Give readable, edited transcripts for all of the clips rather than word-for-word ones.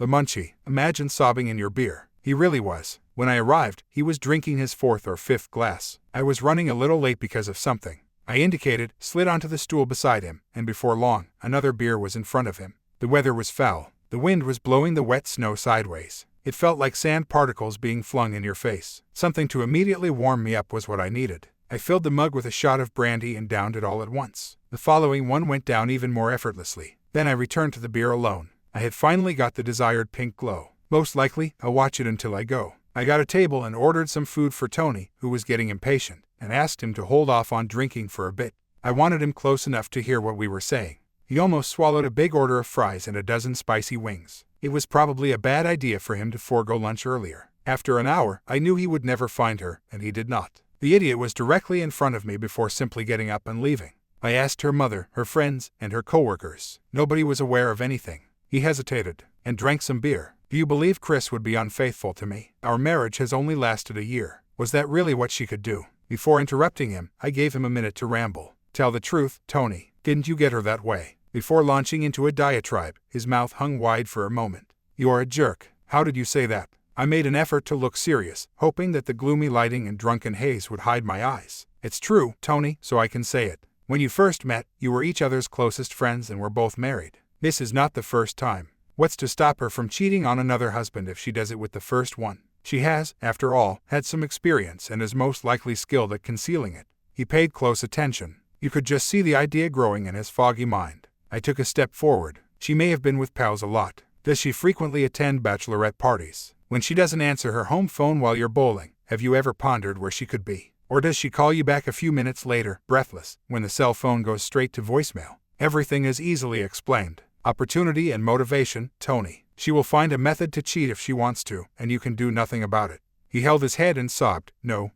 The munchie. Imagine sobbing in your beer. He really was. When I arrived, he was drinking his fourth or fifth glass. I was running a little late because of something. I indicated, slid onto the stool beside him, and before long, another beer was in front of him. The weather was foul. The wind was blowing the wet snow sideways. It felt like sand particles being flung in your face. Something to immediately warm me up was what I needed. I filled the mug with a shot of brandy and downed it all at once. The following one went down even more effortlessly. Then I returned to the beer alone. I had finally got the desired pink glow. Most likely, I'll watch it until I go. I got a table and ordered some food for Tony, who was getting impatient, and asked him to hold off on drinking for a bit. I wanted him close enough to hear what we were saying. He almost swallowed a big order of fries and a dozen spicy wings. It was probably a bad idea for him to forego lunch earlier. After an hour, I knew he would never find her, and he did not. The idiot was directly in front of me before simply getting up and leaving. I asked her mother, her friends, and her coworkers. Nobody was aware of anything. He hesitated, and drank some beer. Do you believe Chris would be unfaithful to me? Our marriage has only lasted a year. Was that really what she could do? Before interrupting him, I gave him a minute to ramble. Tell the truth, Tony. Didn't you get her that way? Before launching into a diatribe, his mouth hung wide for a moment. You're a jerk. How did you say that? I made an effort to look serious, hoping that the gloomy lighting and drunken haze would hide my eyes. It's true, Tony, so I can say it. When you first met, you were each other's closest friends and were both married. This is not the first time. What's to stop her from cheating on another husband if she does it with the first one? She has, after all, had some experience and is most likely skilled at concealing it. He paid close attention. You could just see the idea growing in his foggy mind. I took a step forward. She may have been with pals a lot. Does she frequently attend bachelorette parties? When she doesn't answer her home phone while you're bowling, have you ever pondered where she could be? Or does she call you back a few minutes later, breathless, when the cell phone goes straight to voicemail? Everything is easily explained. Opportunity and motivation, Tony. She will find a method to cheat if she wants to, and you can do nothing about it. He held his head and sobbed. No.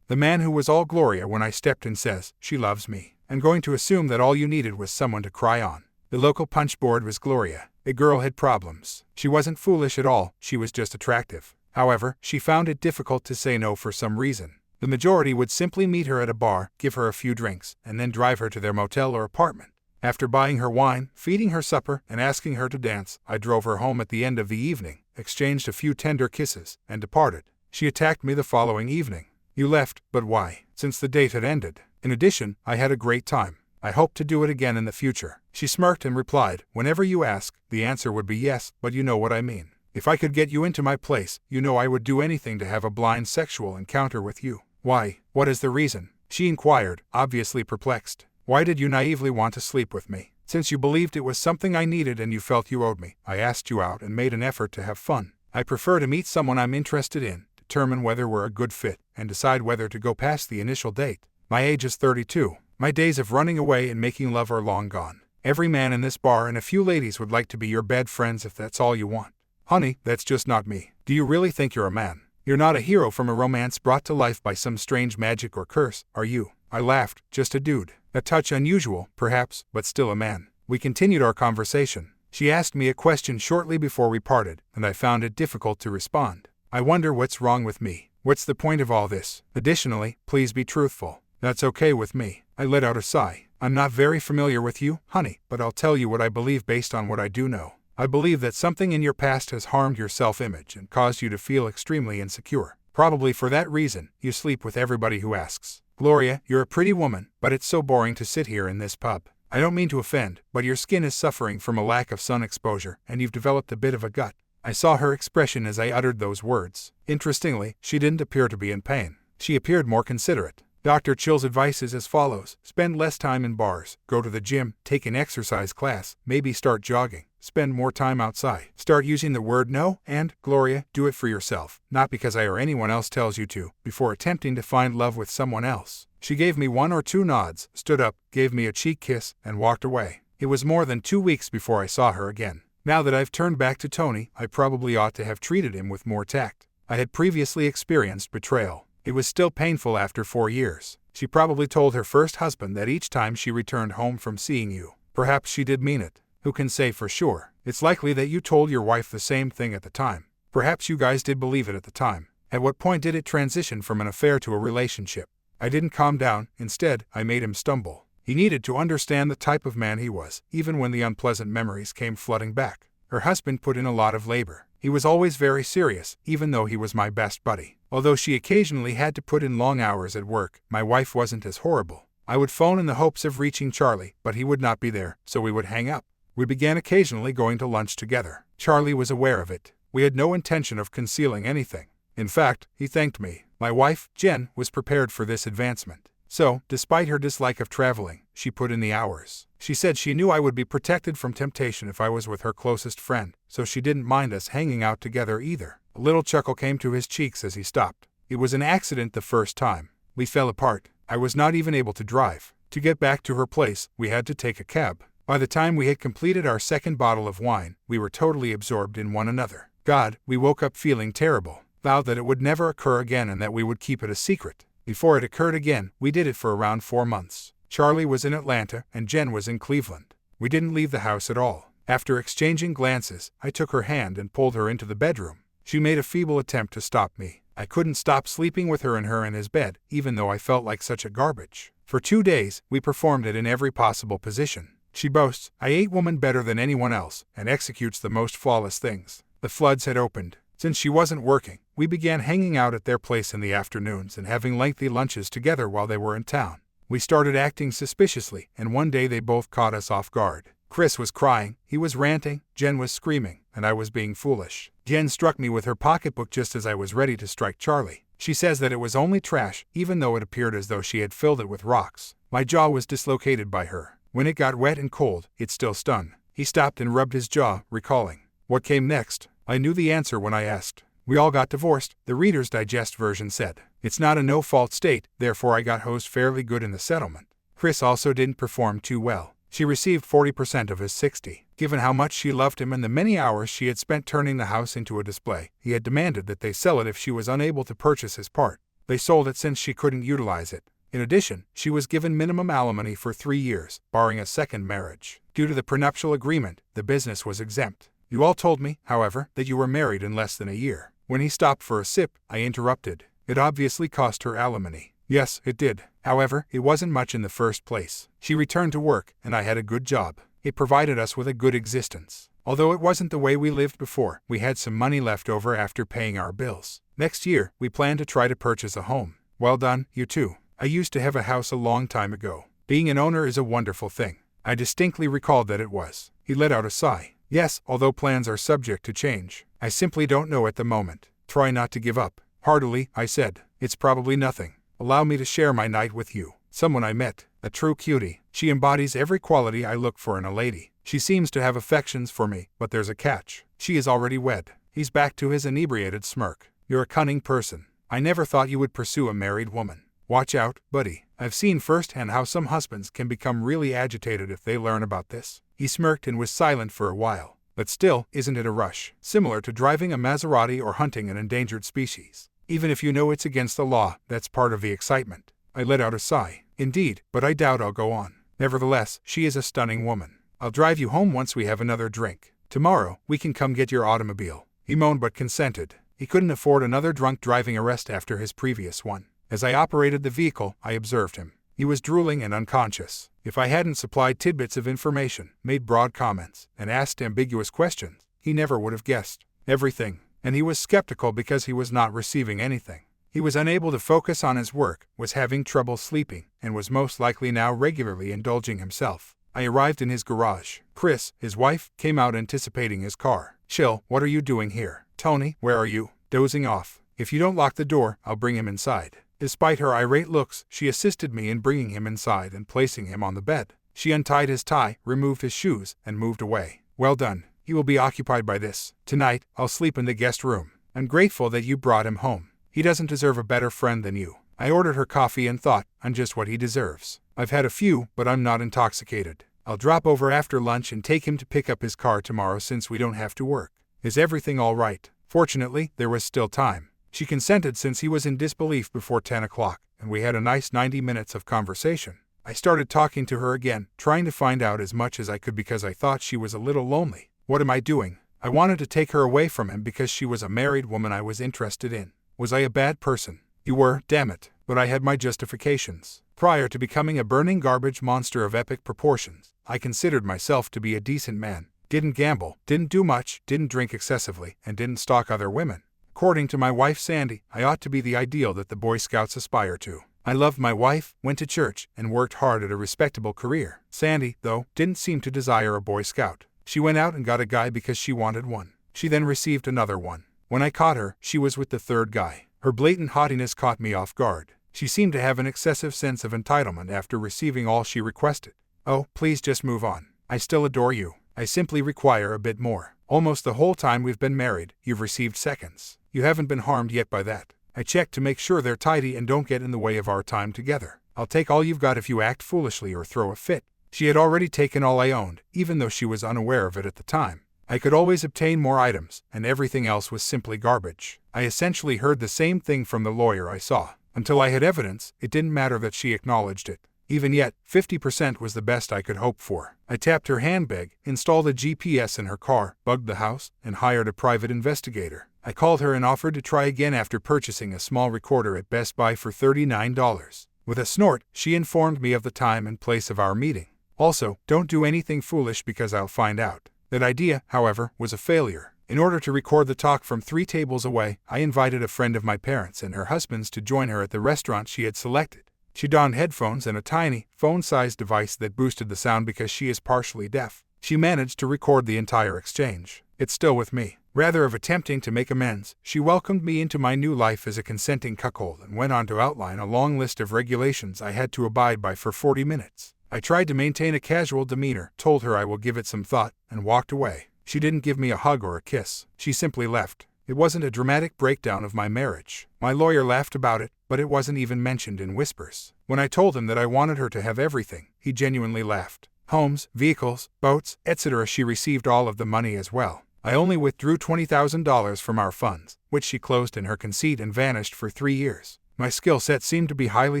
The man who was all Gloria when I stepped in says, she loves me. I'm going to assume that all you needed was someone to cry on. The local punch board was Gloria. The girl had problems. She wasn't foolish at all, she was just attractive. However, she found it difficult to say no for some reason. The majority would simply meet her at a bar, give her a few drinks, and then drive her to their motel or apartment. After buying her wine, feeding her supper, and asking her to dance, I drove her home at the end of the evening, exchanged a few tender kisses, and departed. She attacked me the following evening. You left, but why? Since the date had ended. In addition, I had a great time. I hope to do it again in the future. She smirked and replied, whenever you ask, the answer would be yes, but you know what I mean. If I could get you into my place, you know I would do anything to have a blind sexual encounter with you. Why? What is the reason? She inquired, obviously perplexed. Why did you naively want to sleep with me? Since you believed it was something I needed and you felt you owed me, I asked you out and made an effort to have fun. I prefer to meet someone I'm interested in, determine whether we're a good fit, and decide whether to go past the initial date. My age is 32. My days of running away and making love are long gone. Every man in this bar and a few ladies would like to be your bed friends if that's all you want. Honey, that's just not me. Do you really think you're a man? You're not a hero from a romance brought to life by some strange magic or curse, are you? I laughed, just a dude. A touch unusual, perhaps, but still a man. We continued our conversation. She asked me a question shortly before we parted, and I found it difficult to respond. I wonder what's wrong with me. What's the point of all this? Additionally, please be truthful. That's okay with me. I let out a sigh. I'm not very familiar with you, honey, but I'll tell you what I believe based on what I do know. I believe that something in your past has harmed your self-image and caused you to feel extremely insecure. Probably for that reason, you sleep with everybody who asks. Gloria, you're a pretty woman, but it's so boring to sit here in this pub. I don't mean to offend, but your skin is suffering from a lack of sun exposure, and you've developed a bit of a gut. I saw her expression as I uttered those words. Interestingly, she didn't appear to be in pain. She appeared more considerate. Dr. Chill's advice is as follows. Spend less time in bars, go to the gym, take an exercise class, maybe start jogging, spend more time outside. Start using the word no, and, Gloria, do it for yourself, not because I or anyone else tells you to, before attempting to find love with someone else. She gave me 1 or 2 nods, stood up, gave me a cheek kiss, and walked away. It was more than 2 weeks before I saw her again. Now that I've turned back to Tony, I probably ought to have treated him with more tact. I had previously experienced betrayal. It was still painful after 4 years. She probably told her first husband that each time she returned home from seeing you. Perhaps she did mean it. Who can say for sure? It's likely that you told your wife the same thing at the time. Perhaps you guys did believe it at the time. At what point did it transition from an affair to a relationship? I didn't calm down. Instead, I made him stumble. He needed to understand the type of man he was, even when the unpleasant memories came flooding back. Her husband put in a lot of labor. He was always very serious, even though he was my best buddy. Although she occasionally had to put in long hours at work, my wife wasn't as horrible. I would phone in the hopes of reaching Charlie, but he would not be there, so we would hang up. We began occasionally going to lunch together. Charlie was aware of it. We had no intention of concealing anything. In fact, he thanked me. My wife, Jen, was prepared for this advancement. So, despite her dislike of traveling, she put in the hours. She said she knew I would be protected from temptation if I was with her closest friend, so she didn't mind us hanging out together either. A little chuckle came to his cheeks as he stopped. It was an accident the first time. We fell apart. I was not even able to drive. To get back to her place, we had to take a cab. By the time we had completed our second bottle of wine, we were totally absorbed in one another. God, we woke up feeling terrible. Vowed that it would never occur again and that we would keep it a secret. Before it occurred again, we did it for around 4 months. Charlie was in Atlanta and Jen was in Cleveland. We didn't leave the house at all. After exchanging glances, I took her hand and pulled her into the bedroom. She made a feeble attempt to stop me. I couldn't stop sleeping with her in his bed, even though I felt like such a garbage. For 2 days, we performed it in every possible position. She boasts, I ate woman better than anyone else, and executes the most flawless things. The floods had opened. Since she wasn't working, we began hanging out at their place in the afternoons and having lengthy lunches together while they were in town. We started acting suspiciously, and one day they both caught us off guard. Chris was crying, he was ranting, Jen was screaming, and I was being foolish. Jen struck me with her pocketbook just as I was ready to strike Charlie. She says that it was only trash, even though it appeared as though she had filled it with rocks. My jaw was dislocated by her. When it got wet and cold, it still stung. He stopped and rubbed his jaw, recalling. What came next? I knew the answer when I asked. We all got divorced, the Reader's Digest version said. It's not a no-fault state, therefore I got hosed fairly good in the settlement. Chris also didn't perform too well. She received 40% of his 60. Given how much she loved him and the many hours she had spent turning the house into a display, he had demanded that they sell it if she was unable to purchase his part. They sold it since she couldn't utilize it. In addition, she was given minimum alimony for 3 years, barring a second marriage. Due to the prenuptial agreement, the business was exempt. You all told me, however, that you were married in less than a year. When he stopped for a sip, I interrupted. It obviously cost her alimony. Yes, it did. However, it wasn't much in the first place. She returned to work, and I had a good job. It provided us with a good existence. Although it wasn't the way we lived before, we had some money left over after paying our bills. Next year, we plan to try to purchase a home. Well done, you too. I used to have a house a long time ago. Being an owner is a wonderful thing. I distinctly recalled that it was. He let out a sigh. Yes, although plans are subject to change. I simply don't know at the moment. Try not to give up. Heartily, I said. It's probably nothing. Allow me to share my night with you. Someone I met. A true cutie. She embodies every quality I look for in a lady. She seems to have affections for me, but there's a catch. She is already wed. He's back to his inebriated smirk. You're a cunning person. I never thought you would pursue a married woman. Watch out, buddy. I've seen firsthand how some husbands can become really agitated if they learn about this. He smirked and was silent for a while. But still, isn't it a rush? Similar to driving a Maserati or hunting an endangered species. Even if you know it's against the law, that's part of the excitement. I let out a sigh. Indeed, but I doubt I'll go on. Nevertheless, she is a stunning woman. I'll drive you home once we have another drink. Tomorrow, we can come get your automobile. He moaned but consented. He couldn't afford another drunk driving arrest after his previous one. As I operated the vehicle, I observed him. He was drooling and unconscious. If I hadn't supplied tidbits of information, made broad comments, and asked ambiguous questions, he never would have guessed everything. And he was skeptical because he was not receiving anything. He was unable to focus on his work, was having trouble sleeping, and was most likely now regularly indulging himself. I arrived in his garage. Chris, his wife, came out anticipating his car. Chill, what are you doing here? Tony, where are you? Dozing off. If you don't lock the door, I'll bring him inside. Despite her irate looks, she assisted me in bringing him inside and placing him on the bed. She untied his tie, removed his shoes, and moved away. Well done. He will be occupied by this. Tonight, I'll sleep in the guest room. I'm grateful that you brought him home. He doesn't deserve a better friend than you. I ordered her coffee and thought, I'm just what he deserves. I've had a few, but I'm not intoxicated. I'll drop over after lunch and take him to pick up his car tomorrow since we don't have to work. Is everything all right? Fortunately, there was still time. She consented since he was in disbelief before 10 o'clock, and we had a nice 90 minutes of conversation. I started talking to her again, trying to find out as much as I could because I thought she was a little lonely. What am I doing? I wanted to take her away from him because she was a married woman I was interested in. Was I a bad person? You were, damn it. But I had my justifications. Prior to becoming a burning garbage monster of epic proportions, I considered myself to be a decent man. Didn't gamble, didn't do much, didn't drink excessively, and didn't stalk other women. According to my wife Sandy, I ought to be the ideal that the Boy Scouts aspire to. I loved my wife, went to church, and worked hard at a respectable career. Sandy, though, didn't seem to desire a Boy Scout. She went out and got a guy because she wanted one. She then received another one. When I caught her, she was with the third guy. Her blatant haughtiness caught me off guard. She seemed to have an excessive sense of entitlement after receiving all she requested. Oh, please just move on. I still adore you. I simply require a bit more. Almost the whole time we've been married, you've received seconds. You haven't been harmed yet by that. I check to make sure they're tidy and don't get in the way of our time together. I'll take all you've got if you act foolishly or throw a fit. She had already taken all I owned, even though she was unaware of it at the time. I could always obtain more items, and everything else was simply garbage. I essentially heard the same thing from the lawyer I saw. Until I had evidence, it didn't matter that she acknowledged it. Even yet, 50% was the best I could hope for. I tapped her handbag, installed a GPS in her car, bugged the house, and hired a private investigator. I called her and offered to try again after purchasing a small recorder at Best Buy for $39. With a snort, she informed me of the time and place of our meeting. Also, don't do anything foolish because I'll find out. That idea, however, was a failure. In order to record the talk from 3 tables away, I invited a friend of my parents and her husband's to join her at the restaurant she had selected. She donned headphones and a tiny, phone-sized device that boosted the sound because she is partially deaf. She managed to record the entire exchange. It's still with me. Rather of attempting to make amends, she welcomed me into my new life as a consenting cuckold and went on to outline a long list of regulations I had to abide by for 40 minutes. I tried to maintain a casual demeanor, told her I will give it some thought, and walked away. She didn't give me a hug or a kiss. She simply left. It wasn't a dramatic breakdown of my marriage. My lawyer laughed about it, but it wasn't even mentioned in whispers. When I told him that I wanted her to have everything, he genuinely laughed. Homes, vehicles, boats, etc. She received all of the money as well. I only withdrew $20,000 from our funds, which she closed in her conceit and vanished for 3 years. My skill set seemed to be highly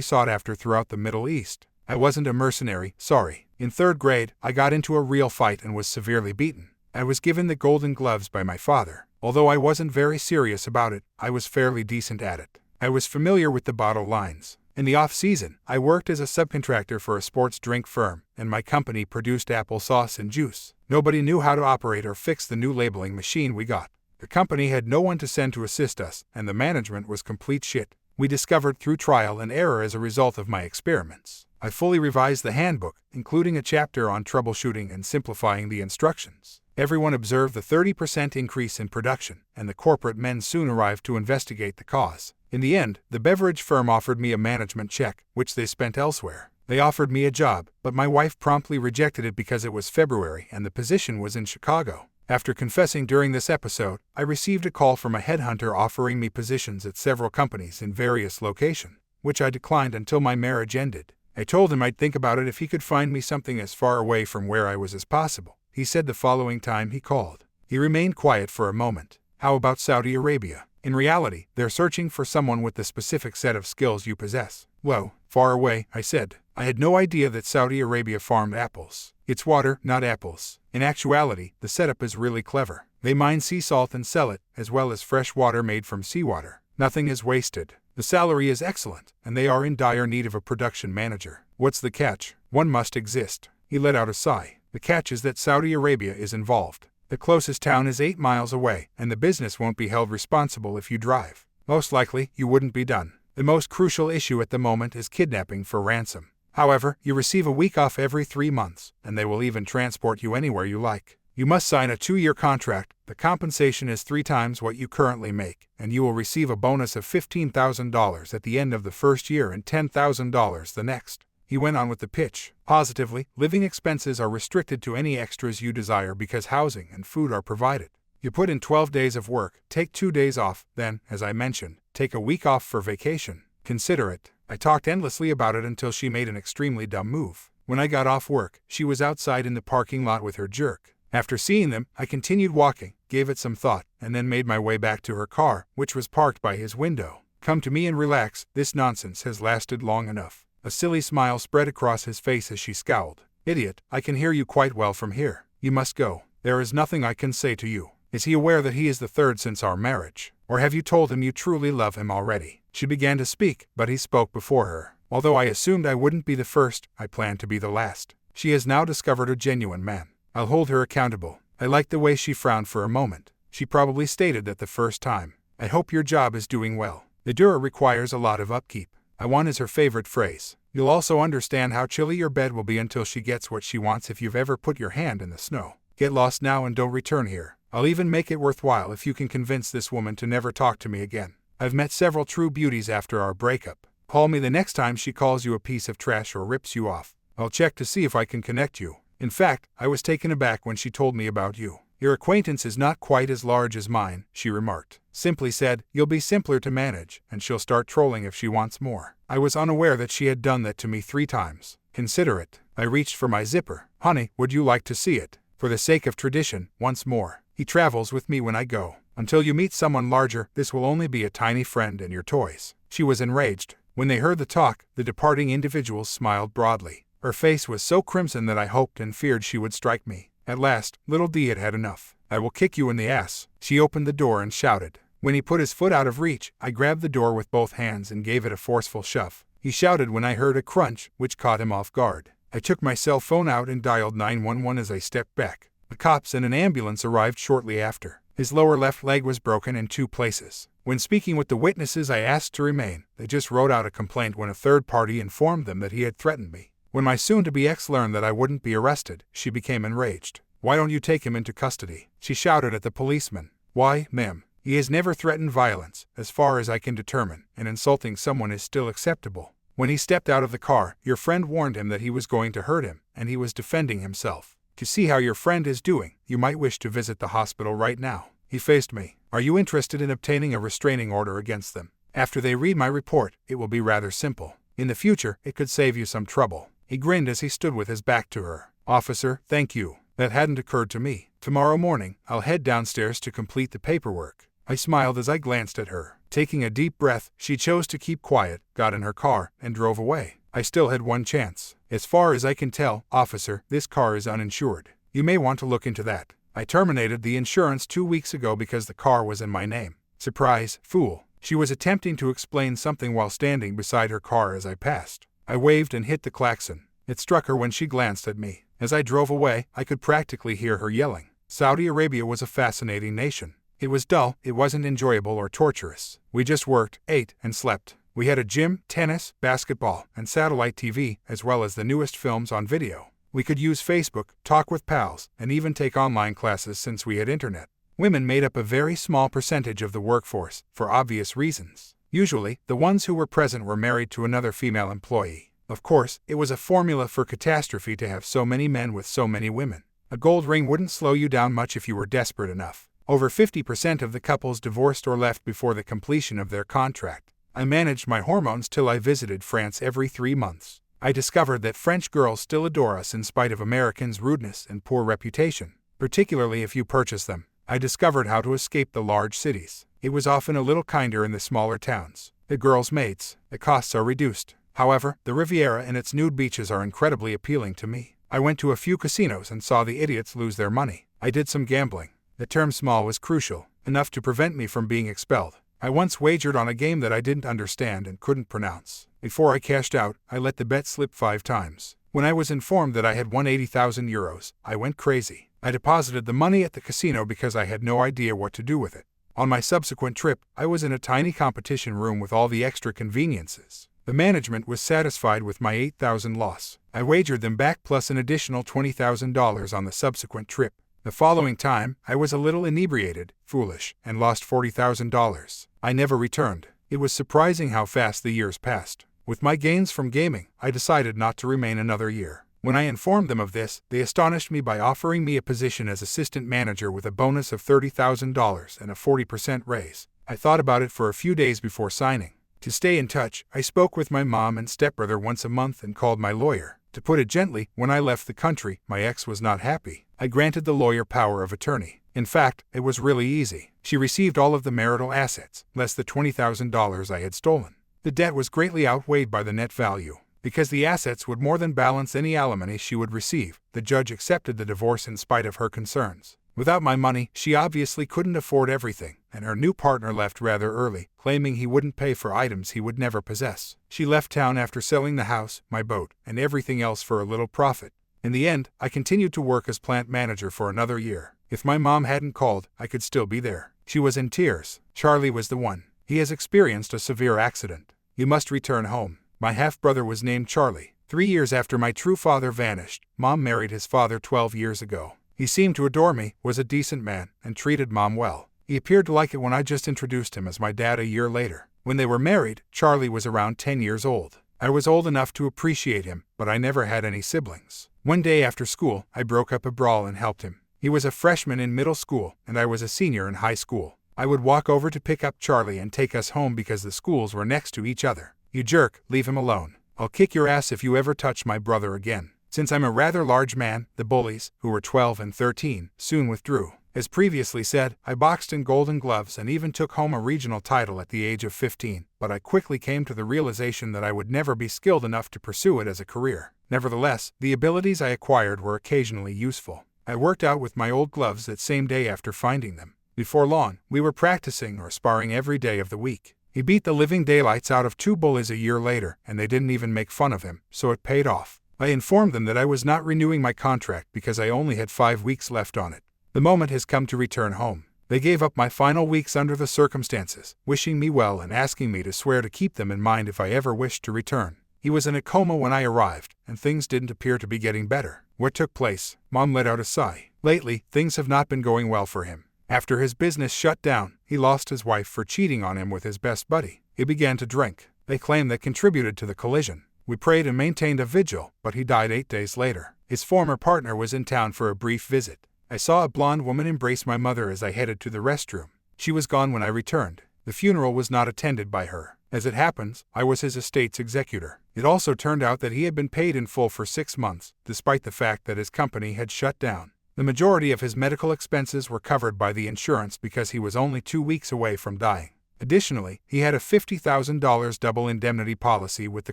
sought after throughout the Middle East. I wasn't a mercenary, sorry. In 3rd grade, I got into a real fight and was severely beaten. I was given the Golden Gloves by my father. Although I wasn't very serious about it, I was fairly decent at it. I was familiar with the bottle lines. In the off-season, I worked as a subcontractor for a sports drink firm, and my company produced applesauce and juice. Nobody knew how to operate or fix the new labeling machine we got. The company had no one to send to assist us, and the management was complete shit. We discovered through trial and error as a result of my experiments. I fully revised the handbook, including a chapter on troubleshooting and simplifying the instructions. Everyone observed the 30% increase in production, and the corporate men soon arrived to investigate the cause. In the end, the beverage firm offered me a management check, which they spent elsewhere. They offered me a job, but my wife promptly rejected it because it was February and the position was in Chicago. After confessing during this episode, I received a call from a headhunter offering me positions at several companies in various locations, which I declined until my marriage ended. I told him I'd think about it if he could find me something as far away from where I was as possible. He said the following time he called. He remained quiet for a moment. How about Saudi Arabia? In reality, they're searching for someone with the specific set of skills you possess. Whoa, far away, I said. I had no idea that Saudi Arabia farmed apples. It's water, not apples. In actuality, the setup is really clever. They mine sea salt and sell it, as well as fresh water made from seawater. Nothing is wasted. The salary is excellent, and they are in dire need of a production manager. What's the catch? One must exist. He let out a sigh. The catch is that Saudi Arabia is involved. The closest town is 8 miles away, and the business won't be held responsible if you drive. Most likely, you wouldn't be done. The most crucial issue at the moment is kidnapping for ransom. However, you receive a week off every 3 months, and they will even transport you anywhere you like. You must sign a 2-year contract. The compensation is 3 times what you currently make, and you will receive a bonus of $15,000 at the end of the first year and $10,000 the next. He went on with the pitch. Positively, living expenses are restricted to any extras you desire because housing and food are provided. You put in 12 days of work, take 2 days off, then, as I mentioned, take a week off for vacation. Consider it. I talked endlessly about it until she made an extremely dumb move. When I got off work, she was outside in the parking lot with her jerk. After seeing them, I continued walking, gave it some thought, and then made my way back to her car, which was parked by his window. Come to me and relax, this nonsense has lasted long enough. A silly smile spread across his face as she scowled. Idiot, I can hear you quite well from here. You must go. There is nothing I can say to you. Is he aware that he is the third since our marriage? Or have you told him you truly love him already? She began to speak, but he spoke before her. Although I assumed I wouldn't be the first, I planned to be the last. She has now discovered a genuine man. I'll hold her accountable. I liked the way she frowned for a moment. She probably stated that the first time. I hope your job is doing well. The Dura requires a lot of upkeep. I want is her favorite phrase. You'll also understand how chilly your bed will be until she gets what she wants if you've ever put your hand in the snow. Get lost now and don't return here. I'll even make it worthwhile if you can convince this woman to never talk to me again. I've met several true beauties after our breakup. Call me the next time she calls you a piece of trash or rips you off. I'll check to see if I can connect you. In fact, I was taken aback when she told me about you. Your acquaintance is not quite as large as mine, she remarked. Simply said, you'll be simpler to manage, and she'll start trolling if she wants more. I was unaware that she had done that to me 3 times. Consider it. I reached for my zipper. Honey, would you like to see it? For the sake of tradition, once more. He travels with me when I go. Until you meet someone larger, this will only be a tiny friend and your toys. She was enraged. When they heard the talk, the departing individuals smiled broadly. Her face was so crimson that I hoped and feared she would strike me. At last, little D had had enough. I will kick you in the ass. She opened the door and shouted. When he put his foot out of reach, I grabbed the door with both hands and gave it a forceful shove. He shouted when I heard a crunch, which caught him off guard. I took my cell phone out and dialed 911 as I stepped back. The cops and an ambulance arrived shortly after. His lower left leg was broken in 2 places. When speaking with the witnesses I asked to remain, they just wrote out a complaint when a third party informed them that he had threatened me. When my soon-to-be ex learned that I wouldn't be arrested, she became enraged. Why don't you take him into custody? She shouted at the policeman. Why, ma'am? He has never threatened violence, as far as I can determine, and insulting someone is still acceptable. When he stepped out of the car, your friend warned him that he was going to hurt him, and he was defending himself. To see how your friend is doing, you might wish to visit the hospital right now. He faced me. Are you interested in obtaining a restraining order against them? After they read my report, it will be rather simple. In the future, it could save you some trouble. He grinned as he stood with his back to her. Officer, thank you. That hadn't occurred to me. Tomorrow morning, I'll head downstairs to complete the paperwork. I smiled as I glanced at her. Taking a deep breath, she chose to keep quiet, got in her car, and drove away. I still had one chance. As far as I can tell, officer, this car is uninsured. You may want to look into that. I terminated the insurance 2 weeks ago because the car was in my name. Surprise, fool. She was attempting to explain something while standing beside her car as I passed. I waved and hit the klaxon. It struck her when she glanced at me. As I drove away, I could practically hear her yelling. Saudi Arabia was a fascinating nation. It was dull, it wasn't enjoyable or torturous. We just worked, ate, and slept. We had a gym, tennis, basketball, and satellite TV, as well as the newest films on video. We could use Facebook, talk with pals, and even take online classes since we had internet. Women made up a very small percentage of the workforce, for obvious reasons. Usually, the ones who were present were married to another female employee. Of course, it was a formula for catastrophe to have so many men with so many women. A gold ring wouldn't slow you down much if you were desperate enough. Over 50% of the couples divorced or left before the completion of their contract. I managed my hormones till I visited France every 3 months. I discovered that French girls still adore us in spite of Americans' rudeness and poor reputation, particularly if you purchase them. I discovered how to escape the large cities. It was often a little kinder in the smaller towns. The girls' mates, the costs are reduced. However, the Riviera and its nude beaches are incredibly appealing to me. I went to a few casinos and saw the idiots lose their money. I did some gambling. The term small was crucial, enough to prevent me from being expelled. I once wagered on a game that I didn't understand and couldn't pronounce. Before I cashed out, I let the bet slip 5 times. When I was informed that I had won 80,000 euros, I went crazy. I deposited the money at the casino because I had no idea what to do with it. On my subsequent trip, I was in a tiny competition room with all the extra conveniences. The management was satisfied with my 8,000 loss. I wagered them back plus an additional $20,000 on the subsequent trip. The following time, I was a little inebriated, foolish, and lost $40,000. I never returned. It was surprising how fast the years passed. With my gains from gaming, I decided not to remain another year. When I informed them of this, they astonished me by offering me a position as assistant manager with a bonus of $30,000 and a 40% raise. I thought about it for a few days before signing. To stay in touch, I spoke with my mom and stepbrother once a month and called my lawyer. To put it gently, when I left the country, my ex was not happy. I granted the lawyer power of attorney. In fact, it was really easy. She received all of the marital assets, less the $20,000 I had stolen. The debt was greatly outweighed by the net value. Because the assets would more than balance any alimony she would receive, the judge accepted the divorce in spite of her concerns. Without my money, she obviously couldn't afford everything, and her new partner left rather early, claiming he wouldn't pay for items he would never possess. She left town after selling the house, my boat, and everything else for a little profit. In the end, I continued to work as plant manager for another year. If my mom hadn't called, I could still be there. She was in tears. Charlie was the one. He has experienced a severe accident. You must return home. My half-brother was named Charlie. 3 years after my true father vanished, Mom married his father 12 years ago. He seemed to adore me, was a decent man, and treated Mom well. He appeared to like it when I just introduced him as my dad a year later. When they were married, Charlie was around 10 years old. I was old enough to appreciate him, but I never had any siblings. One day after school, I broke up a brawl and helped him. He was a freshman in middle school, and I was a senior in high school. I would walk over to pick up Charlie and take us home because the schools were next to each other. You jerk, leave him alone. I'll kick your ass if you ever touch my brother again. Since I'm a rather large man, the bullies, who were 12 and 13, soon withdrew. As previously said, I boxed in Golden Gloves and even took home a regional title at the age of 15, but I quickly came to the realization that I would never be skilled enough to pursue it as a career. Nevertheless, the abilities I acquired were occasionally useful. I worked out with my old gloves that same day after finding them. Before long, we were practicing or sparring every day of the week. He beat the living daylights out of 2 bullies a year later, and they didn't even make fun of him, so it paid off. I informed them that I was not renewing my contract because I only had 5 weeks left on it. The moment has come to return home. They gave up my final weeks under the circumstances, wishing me well and asking me to swear to keep them in mind if I ever wished to return. He was in a coma when I arrived, and things didn't appear to be getting better. What took place? Mom let out a sigh. Lately, things have not been going well for him. After his business shut down, he lost his wife for cheating on him with his best buddy. He began to drink. They claim that contributed to the collision. We prayed and maintained a vigil, but he died 8 days later. His former partner was in town for a brief visit. I saw a blonde woman embrace my mother as I headed to the restroom. She was gone when I returned. The funeral was not attended by her. As it happens, I was his estate's executor. It also turned out that he had been paid in full for 6 months, despite the fact that his company had shut down. The majority of his medical expenses were covered by the insurance because he was only 2 weeks away from dying. Additionally, he had a $50,000 double indemnity policy with the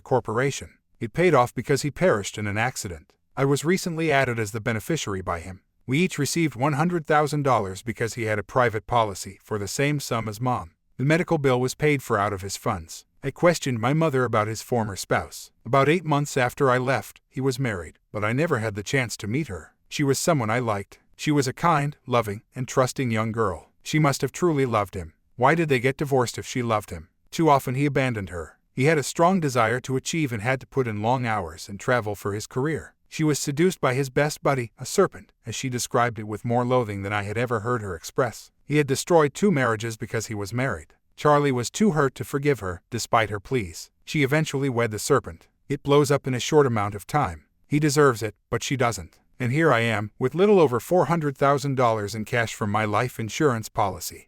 corporation. It paid off because he perished in an accident. I was recently added as the beneficiary by him. We each received $100,000 because he had a private policy for the same sum as Mom. The medical bill was paid for out of his funds. I questioned my mother about his former spouse. About 8 months after I left, he was married, but I never had the chance to meet her. She was someone I liked. She was a kind, loving, and trusting young girl. She must have truly loved him. Why did they get divorced if she loved him? Too often he abandoned her. He had a strong desire to achieve and had to put in long hours and travel for his career. She was seduced by his best buddy, a serpent, as she described it with more loathing than I had ever heard her express. He had destroyed 2 marriages because he was married. Charlie was too hurt to forgive her, despite her pleas. She eventually wed the serpent. It blows up in a short amount of time. He deserves it, but she doesn't. And here I am, with little over $400,000 in cash from my life insurance policy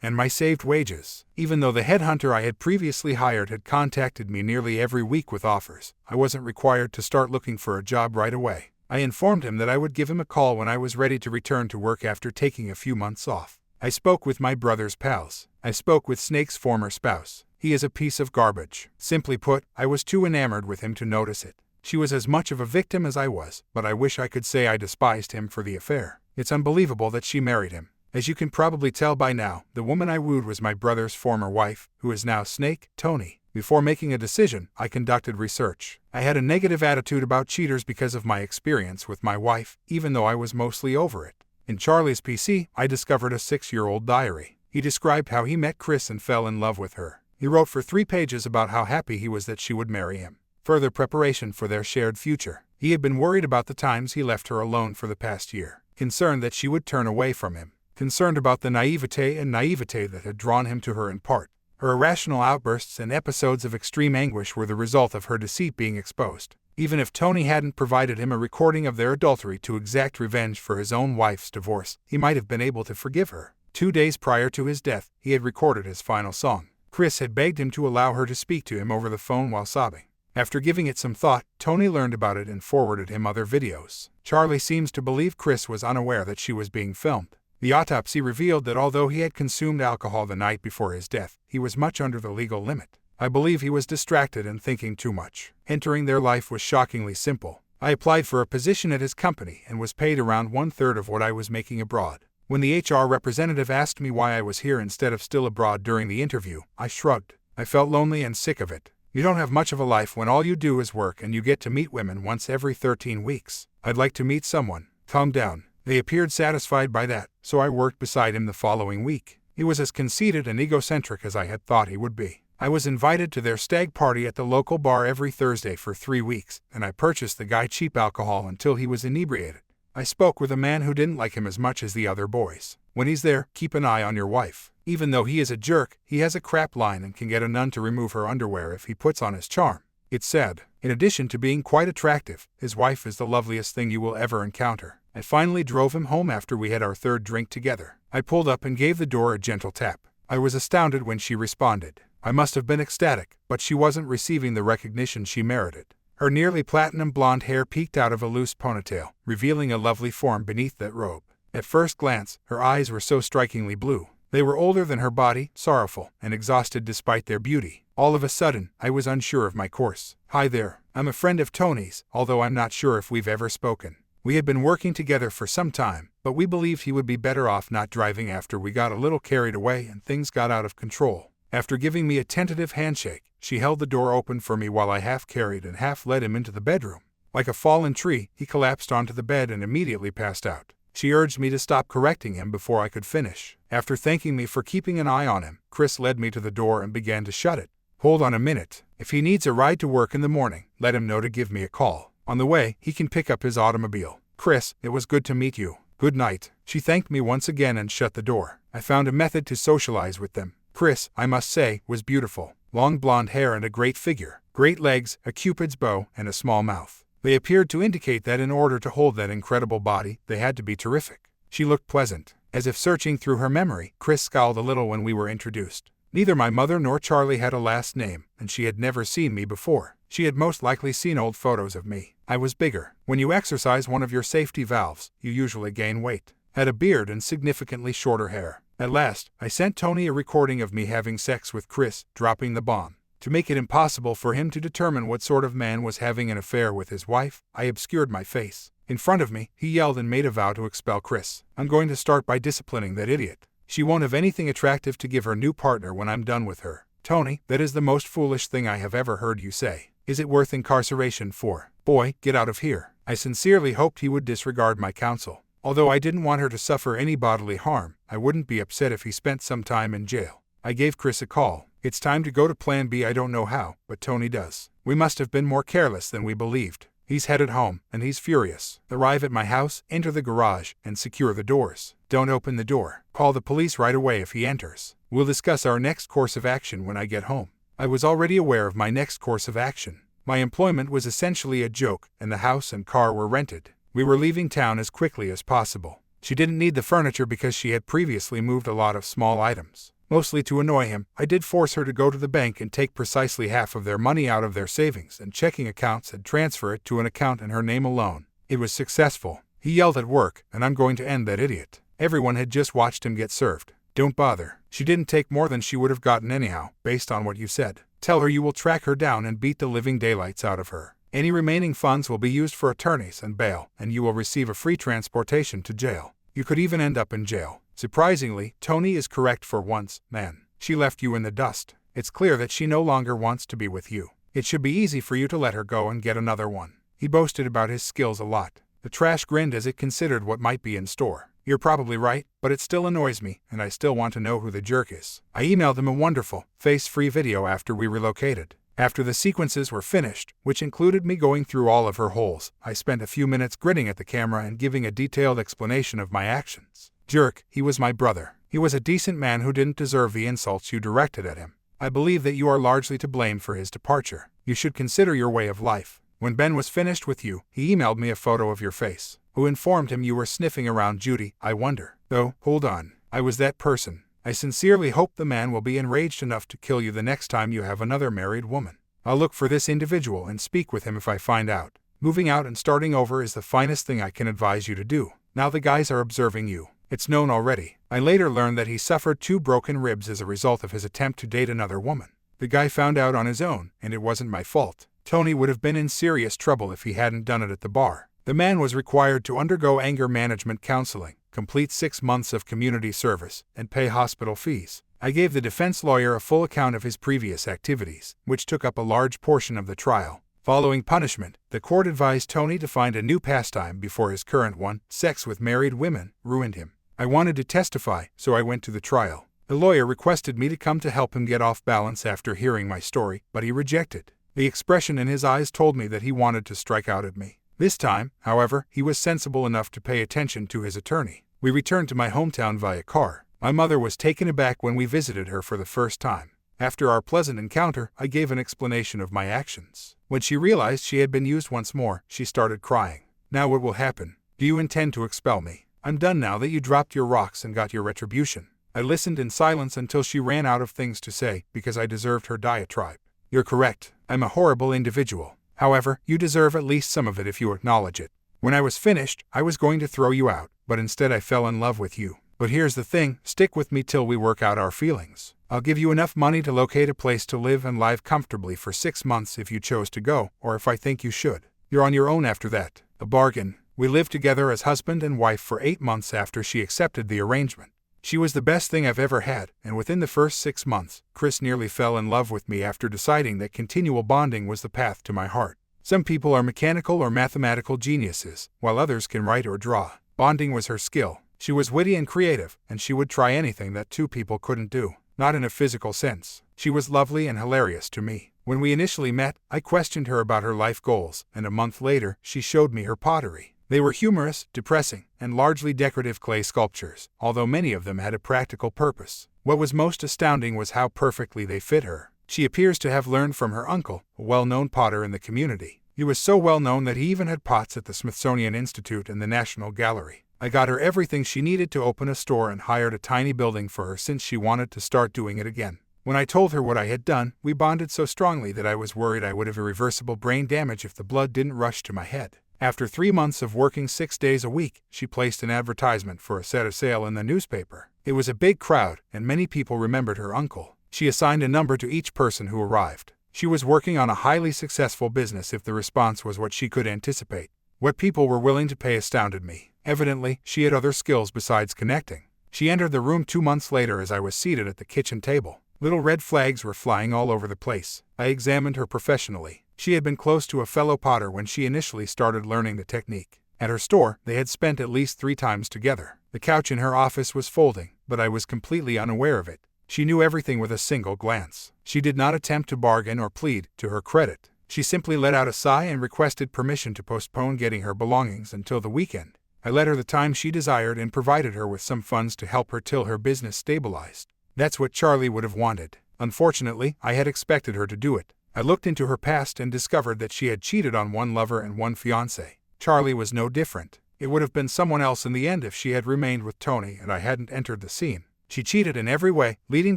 and my saved wages. Even though the headhunter I had previously hired had contacted me nearly every week with offers, I wasn't required to start looking for a job right away. I informed him that I would give him a call when I was ready to return to work after taking a few months off. I spoke with my brother's pals. I spoke with Snake's former spouse. He is a piece of garbage. Simply put, I was too enamored with him to notice it. She was as much of a victim as I was, but I wish I could say I despised him for the affair. It's unbelievable that she married him. As you can probably tell by now, the woman I wooed was my brother's former wife, who is now Snake, Tony. Before making a decision, I conducted research. I had a negative attitude about cheaters because of my experience with my wife, even though I was mostly over it. In Charlie's PC, I discovered a 6-year-old diary. He described how he met Chris and fell in love with her. He wrote for 3 pages about how happy he was that she would marry him. Further preparation for their shared future. He had been worried about the times he left her alone for the past year, concerned that she would turn away from him, concerned about the naivete that had drawn him to her in part. Her irrational outbursts and episodes of extreme anguish were the result of her deceit being exposed. Even if Tony hadn't provided him a recording of their adultery to exact revenge for his own wife's divorce, he might have been able to forgive her. 2 days prior to his death, he had recorded his final song. Chris had begged him to allow her to speak to him over the phone while sobbing. After giving it some thought, Tony learned about it and forwarded him other videos. Charlie seems to believe Chris was unaware that she was being filmed. The autopsy revealed that although he had consumed alcohol the night before his death, he was much under the legal limit. I believe he was distracted and thinking too much. Entering their life was shockingly simple. I applied for a position at his company and was paid around 1/3 of what I was making abroad. When the HR representative asked me why I was here instead of still abroad during the interview, I shrugged. I felt lonely and sick of it. You don't have much of a life when all you do is work and you get to meet women once every 13 weeks. I'd like to meet someone. Calm down. They appeared satisfied by that, so I worked beside him the following week. He was as conceited and egocentric as I had thought he would be. I was invited to their stag party at the local bar every Thursday for 3 weeks, and I purchased the guy cheap alcohol until he was inebriated. I spoke with a man who didn't like him as much as the other boys. When he's there, keep an eye on your wife. Even though he is a jerk, he has a crap line and can get a nun to remove her underwear if he puts on his charm. It's sad. In addition to being quite attractive, his wife is the loveliest thing you will ever encounter. I finally drove him home after we had our 3rd drink together. I pulled up and gave the door a gentle tap. I was astounded when she responded. I must have been ecstatic, but she wasn't receiving the recognition she merited. Her nearly platinum blonde hair peeked out of a loose ponytail, revealing a lovely form beneath that robe. At first glance, her eyes were so strikingly blue. They were older than her body, sorrowful, and exhausted despite their beauty. All of a sudden, I was unsure of my course. Hi there, I'm a friend of Tony's, although I'm not sure if we've ever spoken. We had been working together for some time, but we believed he would be better off not driving after we got a little carried away and things got out of control. After giving me a tentative handshake, she held the door open for me while I half carried and half led him into the bedroom. Like a fallen tree, he collapsed onto the bed and immediately passed out. She urged me to stop correcting him before I could finish. After thanking me for keeping an eye on him, Chris led me to the door and began to shut it. Hold on a minute. If he needs a ride to work in the morning, let him know to give me a call. On the way, he can pick up his automobile. Chris, it was good to meet you. Good night. She thanked me once again and shut the door. I found a method to socialize with them. Chris, I must say, was beautiful. Long blonde hair and a great figure, great legs, a cupid's bow, and a small mouth. They appeared to indicate that in order to hold that incredible body, they had to be terrific. She looked pleasant. As if searching through her memory, Chris scowled a little when we were introduced. Neither my mother nor Charlie had a last name, and she had never seen me before. She had most likely seen old photos of me. I was bigger. When you exercise one of your safety valves, you usually gain weight. Had a beard and significantly shorter hair. At last, I sent Tony a recording of me having sex with Chris, dropping the bomb. To make it impossible for him to determine what sort of man was having an affair with his wife, I obscured my face. In front of me, he yelled and made a vow to expel Chris. I'm going to start by disciplining that idiot. She won't have anything attractive to give her new partner when I'm done with her. Tony, that is the most foolish thing I have ever heard you say. Is it worth incarceration for? Boy, get out of here. I sincerely hoped he would disregard my counsel. Although I didn't want her to suffer any bodily harm, I wouldn't be upset if he spent some time in jail. I gave Chris a call. It's time to go to Plan B. I don't know how, but Tony does. We must have been more careless than we believed. He's headed home, and he's furious. Arrive at my house, enter the garage, and secure the doors. Don't open the door. Call the police right away if he enters. We'll discuss our next course of action when I get home. I was already aware of my next course of action. My employment was essentially a joke, and the house and car were rented. We were leaving town as quickly as possible. She didn't need the furniture because she had previously moved a lot of small items. Mostly to annoy him, I did force her to go to the bank and take precisely half of their money out of their savings and checking accounts and transfer it to an account in her name alone. It was successful. He yelled at work, and I'm going to end that idiot. Everyone had just watched him get served. Don't bother. She didn't take more than she would have gotten anyhow, based on what you said. Tell her you will track her down and beat the living daylights out of her. Any remaining funds will be used for attorneys and bail, and you will receive a free transportation to jail. You could even end up in jail. Surprisingly, Tony is correct for once, man. She left you in the dust. It's clear that she no longer wants to be with you. It should be easy for you to let her go and get another one. He boasted about his skills a lot. The trash grinned as it considered what might be in store. You're probably right, but it still annoys me, and I still want to know who the jerk is. I emailed him a wonderful, face-free video after we relocated. After the sequences were finished, which included me going through all of her holes, I spent a few minutes grinning at the camera and giving a detailed explanation of my actions. Jerk, he was my brother. He was a decent man who didn't deserve the insults you directed at him. I believe that you are largely to blame for his departure. You should consider your way of life. When Ben was finished with you, he emailed me a photo of your face. Who informed him you were sniffing around Judy, I wonder? Though, hold on. I was that person. I sincerely hope the man will be enraged enough to kill you the next time you have another married woman. I'll look for this individual and speak with him if I find out. Moving out and starting over is the finest thing I can advise you to do. Now the guys are observing you. It's known already. I later learned that he suffered 2 broken ribs as a result of his attempt to date another woman. The guy found out on his own, and it wasn't my fault. Tony would have been in serious trouble if he hadn't done it at the bar. The man was required to undergo anger management counseling, complete 6 months of community service, and pay hospital fees. I gave the defense lawyer a full account of his previous activities, which took up a large portion of the trial. Following punishment, the court advised Tony to find a new pastime before his current one, sex with married women, ruined him. I wanted to testify, so I went to the trial. The lawyer requested me to come to help him get off balance after hearing my story, but he rejected. The expression in his eyes told me that he wanted to strike out at me. This time, however, he was sensible enough to pay attention to his attorney. We returned to my hometown via car. My mother was taken aback when we visited her for the first time. After our pleasant encounter, I gave an explanation of my actions. When she realized she had been used once more, she started crying. Now what will happen? Do you intend to expel me? I'm done now that you dropped your rocks and got your retribution. I listened in silence until she ran out of things to say, because I deserved her diatribe. You're correct. I'm a horrible individual. However, you deserve at least some of it if you acknowledge it. When I was finished, I was going to throw you out, but instead I fell in love with you. But here's the thing, stick with me till we work out our feelings. I'll give you enough money to locate a place to live and live comfortably for 6 months if you chose to go, or if I think you should. You're on your own after that. A bargain. We lived together as husband and wife for 8 months after she accepted the arrangement. She was the best thing I've ever had, and within the first 6 months, Chris nearly fell in love with me after deciding that continual bonding was the path to my heart. Some people are mechanical or mathematical geniuses, while others can write or draw. Bonding was her skill. She was witty and creative, and she would try anything that two people couldn't do. Not in a physical sense. She was lovely and hilarious to me. When we initially met, I questioned her about her life goals, and a month later, she showed me her pottery. They were humorous, depressing, and largely decorative clay sculptures, although many of them had a practical purpose. What was most astounding was how perfectly they fit her. She appears to have learned from her uncle, a well-known potter in the community. He was so well known that he even had pots at the Smithsonian Institute and the National Gallery. I got her everything she needed to open a store and hired a tiny building for her since she wanted to start doing it again. When I told her what I had done, we bonded so strongly that I was worried I would have irreversible brain damage if the blood didn't rush to my head. After 3 months of working 6 days a week, she placed an advertisement for a set of sale in the newspaper. It was a big crowd, and many people remembered her uncle. She assigned a number to each person who arrived. She was working on a highly successful business if the response was what she could anticipate. What people were willing to pay astounded me. Evidently, she had other skills besides connecting. She entered the room 2 months later as I was seated at the kitchen table. Little red flags were flying all over the place. I examined her professionally. She had been close to a fellow potter when she initially started learning the technique. At her store, they had spent at least 3 times together. The couch in her office was folding, but I was completely unaware of it. She knew everything with a single glance. She did not attempt to bargain or plead, to her credit. She simply let out a sigh and requested permission to postpone getting her belongings until the weekend. I let her the time she desired and provided her with some funds to help her till her business stabilized. That's what Charlie would have wanted. Unfortunately, I had expected her to do it. I looked into her past and discovered that she had cheated on 1 lover and 1 fiancé. Charlie was no different. It would have been someone else in the end if she had remained with Tony and I hadn't entered the scene. She cheated in every way, leading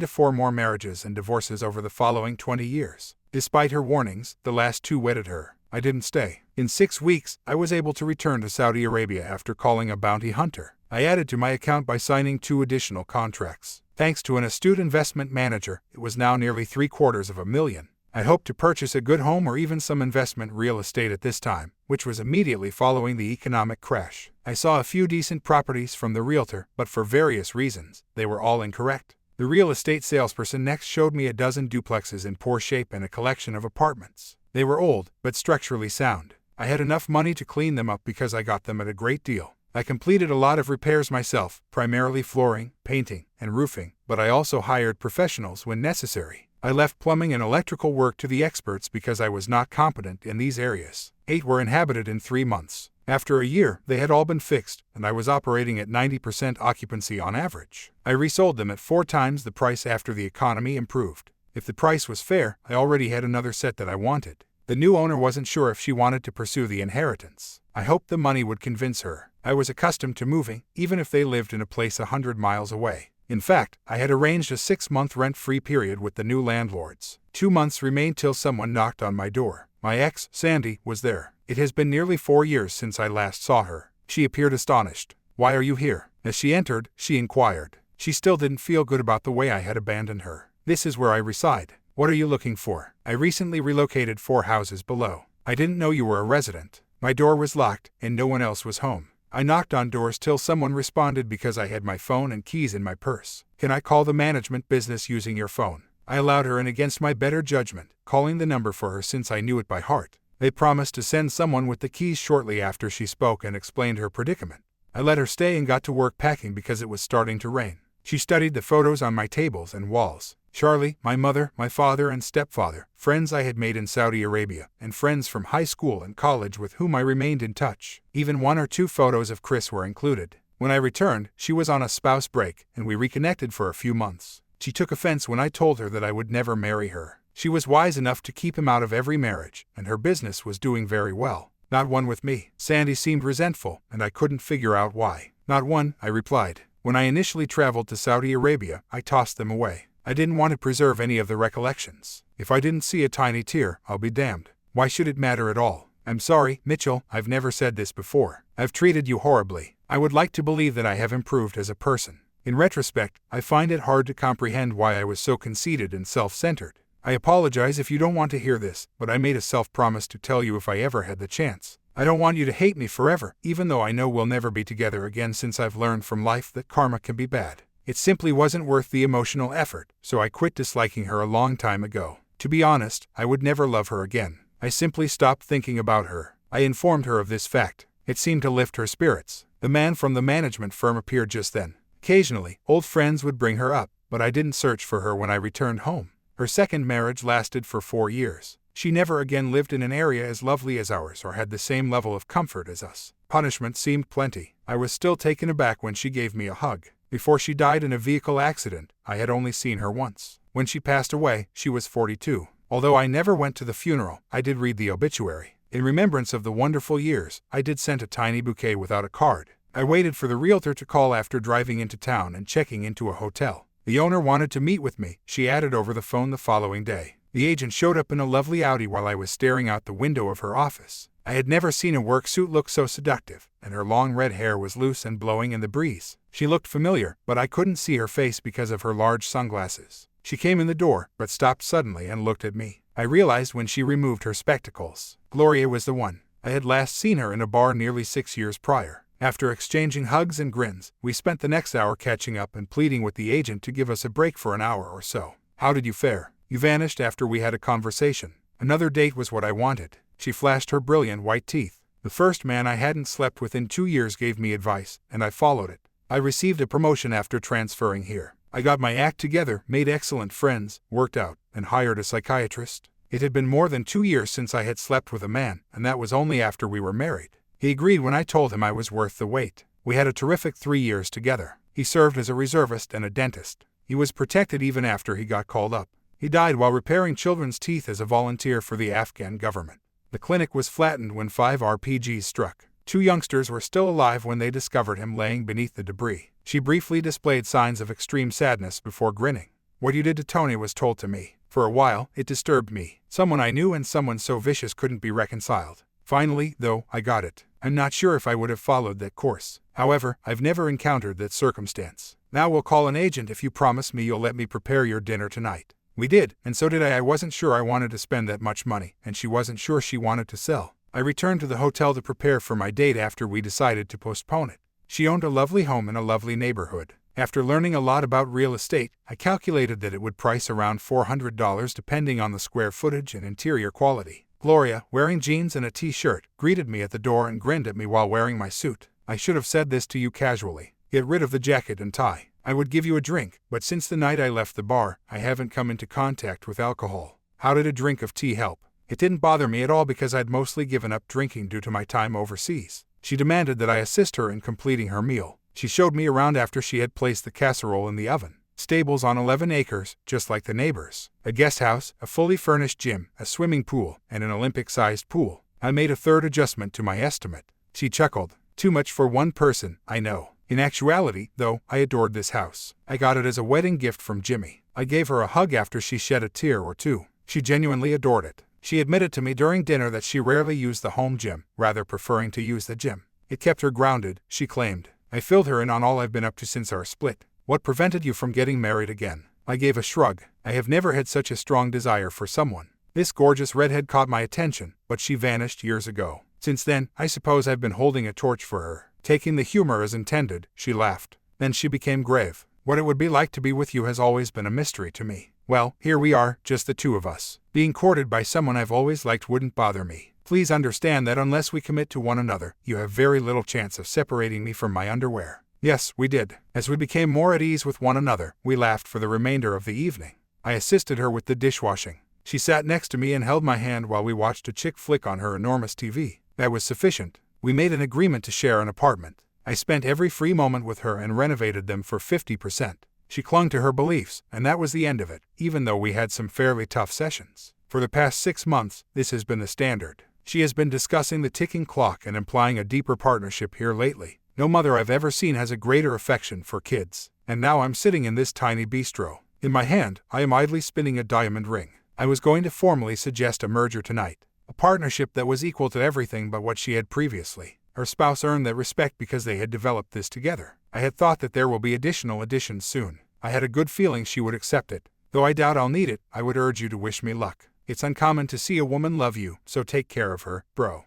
to 4 more marriages and divorces over the following 20 years. Despite her warnings, the last 2 wedded her. I didn't stay. In 6 weeks, I was able to return to Saudi Arabia after calling a bounty hunter. I added to my account by signing 2 additional contracts. Thanks to an astute investment manager, it was now nearly $750,000. I hoped to purchase a good home or even some investment real estate at this time, which was immediately following the economic crash. I saw a few decent properties from the realtor, but for various reasons, they were all incorrect. The real estate salesperson next showed me a dozen duplexes in poor shape and a collection of apartments. They were old, but structurally sound. I had enough money to clean them up because I got them at a great deal. I completed a lot of repairs myself, primarily flooring, painting, and roofing, but I also hired professionals when necessary. I left plumbing and electrical work to the experts because I was not competent in these areas. 8 were inhabited in 3 months. After a year, they had all been fixed, and I was operating at 90% occupancy on average. I resold them at 4 times the price after the economy improved. If the price was fair, I already had another set that I wanted. The new owner wasn't sure if she wanted to pursue the inheritance. I hoped the money would convince her. I was accustomed to moving, even if they lived in a place 100 miles away. In fact, I had arranged a 6-month rent-free period with the new landlords. 2 months remained till someone knocked on my door. My ex, Sandy, was there. It has been nearly 4 years since I last saw her. She appeared astonished. "Why are you here?" As she entered, she inquired. She still didn't feel good about the way I had abandoned her. "This is where I reside." "What are you looking for?" "I recently relocated 4 houses below. I didn't know you were a resident." My door was locked, and no one else was home. I knocked on doors till someone responded because I had my phone and keys in my purse. "Can I call the management business using your phone?" I allowed her in against my better judgment, calling the number for her since I knew it by heart. They promised to send someone with the keys shortly after she spoke and explained her predicament. I let her stay and got to work packing because it was starting to rain. She studied the photos on my tables and walls. Charlie, my mother, my father and stepfather, friends I had made in Saudi Arabia, and friends from high school and college with whom I remained in touch. Even 1 or 2 photos of Chris were included. When I returned, she was on a spouse break, and we reconnected for a few months. She took offense when I told her that I would never marry her. She was wise enough to keep him out of every marriage, and her business was doing very well. Not one with me. Sandy seemed resentful, and I couldn't figure out why. Not one, I replied. When I initially traveled to Saudi Arabia, I tossed them away. I didn't want to preserve any of the recollections. If I didn't see a tiny tear, I'll be damned. Why should it matter at all? I'm sorry, Mitchell, I've never said this before. I've treated you horribly. I would like to believe that I have improved as a person. In retrospect, I find it hard to comprehend why I was so conceited and self-centered. I apologize if you don't want to hear this, but I made a self-promise to tell you if I ever had the chance. I don't want you to hate me forever, even though I know we'll never be together again since I've learned from life that karma can be bad. It simply wasn't worth the emotional effort, so I quit disliking her a long time ago. To be honest, I would never love her again. I simply stopped thinking about her. I informed her of this fact. It seemed to lift her spirits. The man from the management firm appeared just then. Occasionally, old friends would bring her up, but I didn't search for her when I returned home. Her second marriage lasted for 4 years. She never again lived in an area as lovely as ours or had the same level of comfort as us. Punishment seemed plenty. I was still taken aback when she gave me a hug. Before she died in a vehicle accident, I had only seen her once. When she passed away, she was 42. Although I never went to the funeral, I did read the obituary. In remembrance of the wonderful years, I did send a tiny bouquet without a card. I waited for the realtor to call after driving into town and checking into a hotel. The owner wanted to meet with me, she added over the phone the following day. The agent showed up in a lovely Audi while I was staring out the window of her office. I had never seen a work suit look so seductive, and her long red hair was loose and blowing in the breeze. She looked familiar, but I couldn't see her face because of her large sunglasses. She came in the door, but stopped suddenly and looked at me. I realized when she removed her spectacles. Gloria was the one. I had last seen her in a bar nearly 6 years prior. After exchanging hugs and grins, we spent the next hour catching up and pleading with the agent to give us a break for an hour or so. How did you fare? You vanished after we had a conversation. Another date was what I wanted. She flashed her brilliant white teeth. The first man I hadn't slept with in 2 years gave me advice, and I followed it. I received a promotion after transferring here. I got my act together, made excellent friends, worked out, and hired a psychiatrist. It had been more than 2 years since I had slept with a man, and that was only after we were married. He agreed when I told him I was worth the wait. We had a terrific 3 years together. He served as a reservist and a dentist. He was protected even after he got called up. He died while repairing children's teeth as a volunteer for the Afghan government. The clinic was flattened when 5 RPGs struck. 2 youngsters were still alive when they discovered him laying beneath the debris. She briefly displayed signs of extreme sadness before grinning. What you did to Tony was told to me. For a while, it disturbed me. Someone I knew and someone so vicious couldn't be reconciled. Finally, though, I got it. I'm not sure if I would have followed that course. However, I've never encountered that circumstance. Now we'll call an agent if you promise me you'll let me prepare your dinner tonight. We did, and so did I. I wasn't sure I wanted to spend that much money, and she wasn't sure she wanted to sell. I returned to the hotel to prepare for my date after we decided to postpone it. She owned a lovely home in a lovely neighborhood. After learning a lot about real estate, I calculated that it would price around $400 depending on the square footage and interior quality. Gloria, wearing jeans and a t-shirt, greeted me at the door and grinned at me while wearing my suit. I should have said this to you casually. Get rid of the jacket and tie. I would give you a drink, but since the night I left the bar, I haven't come into contact with alcohol. How did a drink of tea help? It didn't bother me at all because I'd mostly given up drinking due to my time overseas. She demanded that I assist her in completing her meal. She showed me around after she had placed the casserole in the oven. Stables on 11 acres, just like the neighbors. A guest house, a fully furnished gym, a swimming pool, and an Olympic-sized pool. I made a third adjustment to my estimate. She chuckled. Too much for one person, I know. In actuality, though, I adored this house. I got it as a wedding gift from Jimmy. I gave her a hug after she shed a tear or two. She genuinely adored it. She admitted to me during dinner that she rarely used the home gym, rather preferring to use the gym. It kept her grounded, she claimed. I filled her in on all I've been up to since our split. What prevented you from getting married again? I gave a shrug. I have never had such a strong desire for someone. This gorgeous redhead caught my attention, but she vanished years ago. Since then, I suppose I've been holding a torch for her. Taking the humor as intended, she laughed. Then she became grave. What it would be like to be with you has always been a mystery to me. Well, here we are, just the two of us. Being courted by someone I've always liked wouldn't bother me. Please understand that unless we commit to one another, you have very little chance of separating me from my underwear. Yes, we did. As we became more at ease with one another, we laughed for the remainder of the evening. I assisted her with the dishwashing. She sat next to me and held my hand while we watched a chick flick on her enormous TV. That was sufficient. We made an agreement to share an apartment. I spent every free moment with her and renovated them for 50%. She clung to her beliefs, and that was the end of it, even though we had some fairly tough sessions. For the past 6 months, this has been the standard. She has been discussing the ticking clock and implying a deeper partnership here lately. No mother I've ever seen has a greater affection for kids. And now I'm sitting in this tiny bistro. In my hand, I am idly spinning a diamond ring. I was going to formally suggest a merger tonight. A partnership that was equal to everything but what she had previously. Her spouse earned that respect because they had developed this together. I had thought that there will be additional additions soon. I had a good feeling she would accept it. Though I doubt I'll need it, I would urge you to wish me luck. It's uncommon to see a woman love you, so take care of her, bro.